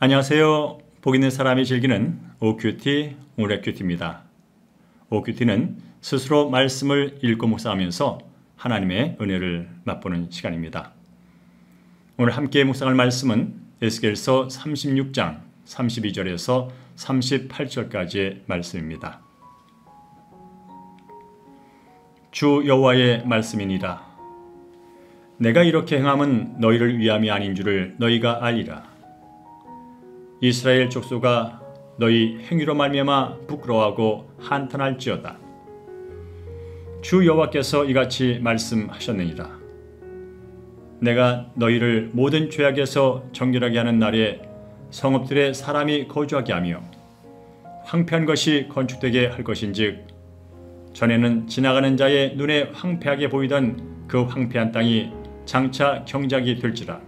안녕하세요. 복 있는 사람이 즐기는 OQT 오늘의 큐티입니다. OQT는 스스로 말씀을 읽고 묵상하면서 하나님의 은혜를 맛보는 시간입니다. 오늘 함께 묵상할 말씀은 에스겔서 36장 32절에서 38절까지의 말씀입니다. 주 여호와의 말씀이니라. 내가 이렇게 행함은 너희를 위함이 아닌 줄을 너희가 알리라. 이스라엘 족속아 너희 행위로 말미암아 부끄러워하고 한탄할지어다. 주 여호와께서 이같이 말씀하셨느니라. 내가 너희를 모든 죄악에서 정결하게 하는 날에 성읍들에 사람이 거주하게 하며 황폐한 것이 건축되게 할 것인즉 전에는 지나가는 자의 눈에 황폐하게 보이던 그 황폐한 땅이 장차 경작이 될지라.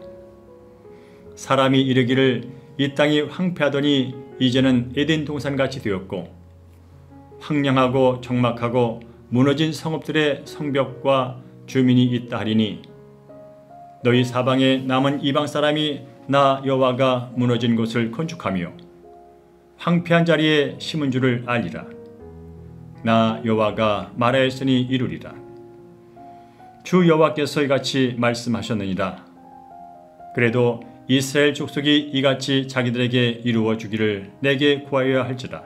사람이 이르기를 이 땅이 황폐하더니 이제는 에덴 동산같이 되었고 황량하고 적막하고 무너진 성읍들의 성벽과 주민이 있다 하리니 너희 사방에 남은 이방 사람이 나 여호와가 무너진 곳을 건축하며 황폐한 자리에 심은 줄을 알리라. 나 여호와가 말하였으니 이루리라. 주 여호와께서 이같이 말씀하셨느니라. 그래도 이스라엘 족속이 이같이 자기들에게 이루어 주기를 내게 구하여야 할지라.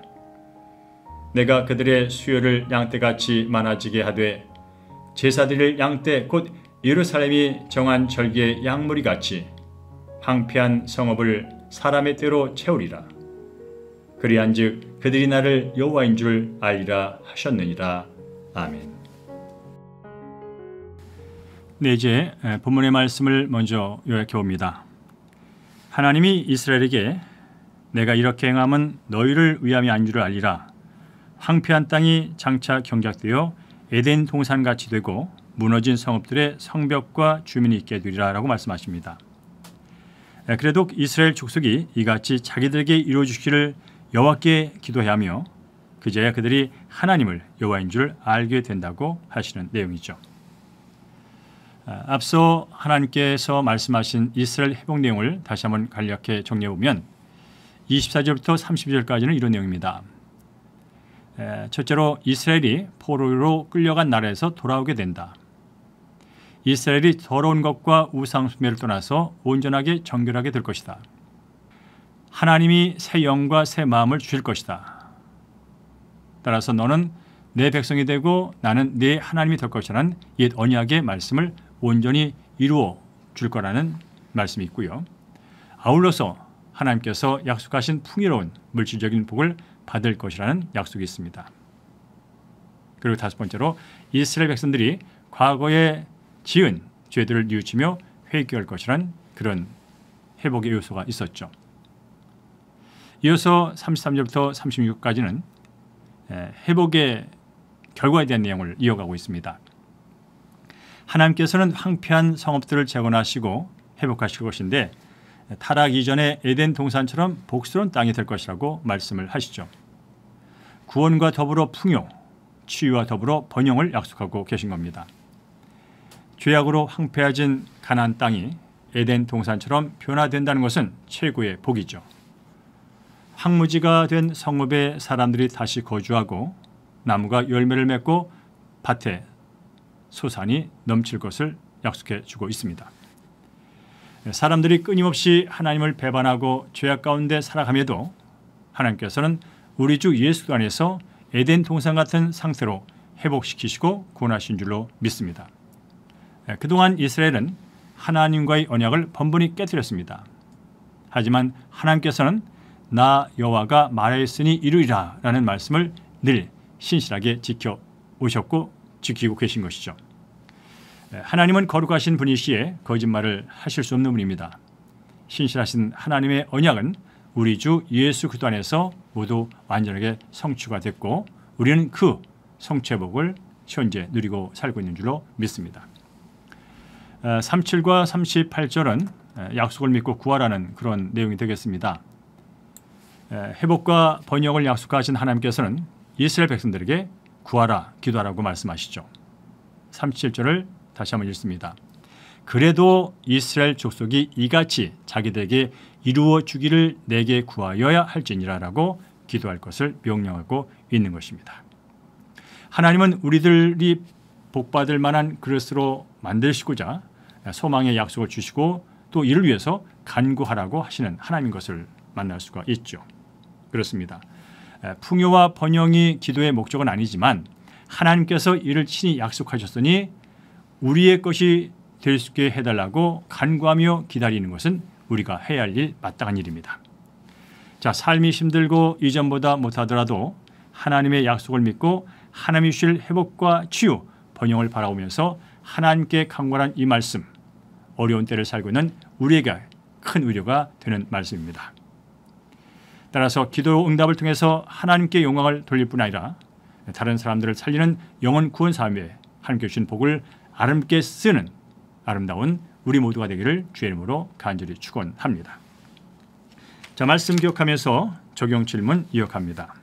내가 그들의 수요를 양떼같이 많아지게 하되 제사드릴 양떼 곧 예루살렘이 정한 절기의 양무리같이 황폐한 성읍을 사람의 떼로 채우리라. 그리한즉 그들이 나를 여호와인 줄 알리라 하셨느니라. 아멘. 네, 이제 본문의 말씀을 먼저 요약해 봅니다. 하나님이 이스라엘에게 내가 이렇게 행함은 너희를 위함이 아닌 줄을 알리라. 황폐한 땅이 장차 경작되어 에덴 동산같이 되고 무너진 성읍들의 성벽과 주민이 있게 되리라 라고 말씀하십니다. 그래도 이스라엘 족속이 이같이 자기들에게 이루어 주시기를 여호와께 기도하며 그제야 그들이 하나님을 여호와인 줄 알게 된다고 하시는 내용이죠. 앞서 하나님께서 말씀하신 이스라엘 회복 내용을 다시 한번 간략히 정리해보면 24절부터 32절까지는 이런 내용입니다. 첫째로 이스라엘이 포로로 끌려간 나라에서 돌아오게 된다. 이스라엘이 더러운 것과 우상 숭배를 떠나서 온전하게 정결하게 될 것이다. 하나님이 새 영과 새 마음을 주실 것이다. 따라서 너는 내 백성이 되고 나는 내 하나님이 될 것이라는 옛 언약의 말씀을 온전히 이루어 줄 거라는 말씀이 있고요. 아울러서 하나님께서 약속하신 풍요로운 물질적인 복을 받을 것이라는 약속이 있습니다. 그리고 다섯 번째로 이스라엘 백성들이 과거에 지은 죄들을 뉘우치며 회개할 것이라는 그런 회복의 요소가 있었죠. 이어서 33절부터 36까지는 회복의 결과에 대한 내용을 이어가고 있습니다. 하나님께서는 황폐한 성읍들을 재건하시고 회복하실 것인데 타락 이전의 에덴 동산처럼 복스러운 땅이 될 것이라고 말씀을 하시죠. 구원과 더불어 풍요, 치유와 더불어 번영을 약속하고 계신 겁니다. 죄악으로 황폐해진 가나안 땅이 에덴 동산처럼 변화된다는 것은 최고의 복이죠. 황무지가 된 성읍에 사람들이 다시 거주하고 나무가 열매를 맺고 밭에 소산이 넘칠 것을 약속해 주고 있습니다. 사람들이 끊임없이 하나님을 배반하고 죄악 가운데 살아감에도 하나님께서는 우리 주 예수 안에서 에덴 동산 같은 상태로 회복시키시고 구원하신 줄로 믿습니다. 그동안 이스라엘은 하나님과의 언약을 번번이 깨뜨렸습니다. 하지만 하나님께서는 나 여호와가 말하였으니 이루리라 라는 말씀을 늘 신실하게 지켜오셨고 지키고 계신 것이죠. 하나님은 거룩하신 분이시에 거짓말을 하실 수 없는 분입니다. 신실하신 하나님의 언약은 우리 주 예수 그리스도 안에서 모두 완전하게 성취가 됐고 우리는 그 성취의 복을 현재 누리고 살고 있는 줄로 믿습니다. 37과 38절은 약속을 믿고 구하라는 그런 내용이 되겠습니다. 회복과 번영을 약속하신 하나님께서는 이스라엘 백성들에게 구하라, 기도하라고 말씀하시죠. 37절을 다시 한번 읽습니다. 그래도 이스라엘 족속이 이같이 자기들에게 이루어 주기를 내게 구하여야 할지니라라고 기도할 것을 명령하고 있는 것입니다. 하나님은 우리들이 복받을 만한 그릇으로 만드시고자 소망의 약속을 주시고 또 이를 위해서 간구하라고 하시는 하나님인 것을 만날 수가 있죠. 그렇습니다. 풍요와 번영이 기도의 목적은 아니지만 하나님께서 이를 친히 약속하셨으니 우리의 것이 될 수 있게 해달라고 간구하며 기다리는 것은 우리가 해야 할 일, 마땅한 일입니다. 자, 삶이 힘들고 이전보다 못하더라도 하나님의 약속을 믿고 하나님이 주실 회복과 치유, 번영을 바라보면서 하나님께 간구하는 이 말씀, 어려운 때를 살고 있는 우리에게 큰 위로가 되는 말씀입니다. 따라서 기도 응답을 통해서 하나님께 영광을 돌릴 뿐 아니라 다른 사람들을 살리는 영혼 구원 사업에 하나님께 주신 복을 아름답게 쓰는 아름다운 우리 모두가 되기를 주의 이름으로 간절히 축원합니다. 자, 말씀 기억하면서 적용 질문 이어갑니다.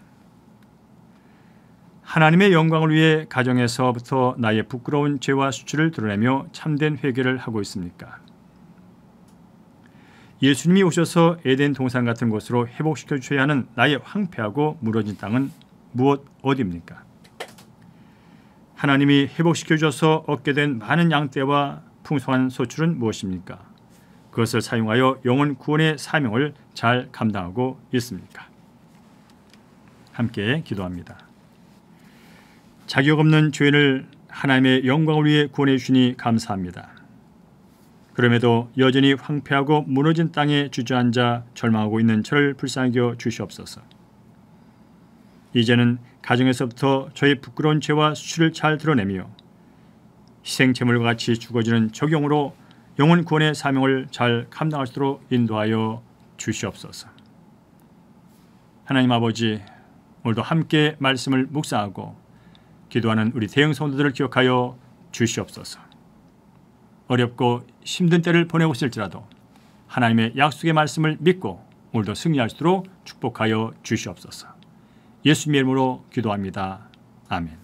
하나님의 영광을 위해 가정에서부터 나의 부끄러운 죄와 수치를 드러내며 참된 회개를 하고 있습니까? 예수님이 오셔서 에덴 동산 같은 곳으로 회복시켜 주셔야 하는 나의 황폐하고 무너진 땅은 어디입니까? 하나님이 회복시켜 주셔서 얻게 된 많은 양떼와 풍성한 소출은 무엇입니까? 그것을 사용하여 영혼 구원의 사명을 잘 감당하고 있습니까? 함께 기도합니다. 자격 없는 죄인을 하나님의 영광을 위해 구원해 주시니 감사합니다. 그럼에도 여전히 황폐하고 무너진 땅에 주저앉아 절망하고 있는 저를 불쌍히 여겨 주시옵소서. 이제는 가정에서부터 저의 부끄러운 죄와 수치를 잘 드러내며 희생제물과 같이 죽어지는 적용으로 영혼 구원의 사명을 잘 감당할 수 있도록 인도하여 주시옵소서. 하나님 아버지, 오늘도 함께 말씀을 묵상하고 기도하는 우리 대형 성도들을 기억하여 주시옵소서. 어렵고 힘든 때를 보내고 있을지라도 하나님의 약속의 말씀을 믿고 오늘도 승리할 수 있도록 축복하여 주시옵소서. 예수님의 이름으로 기도합니다. 아멘.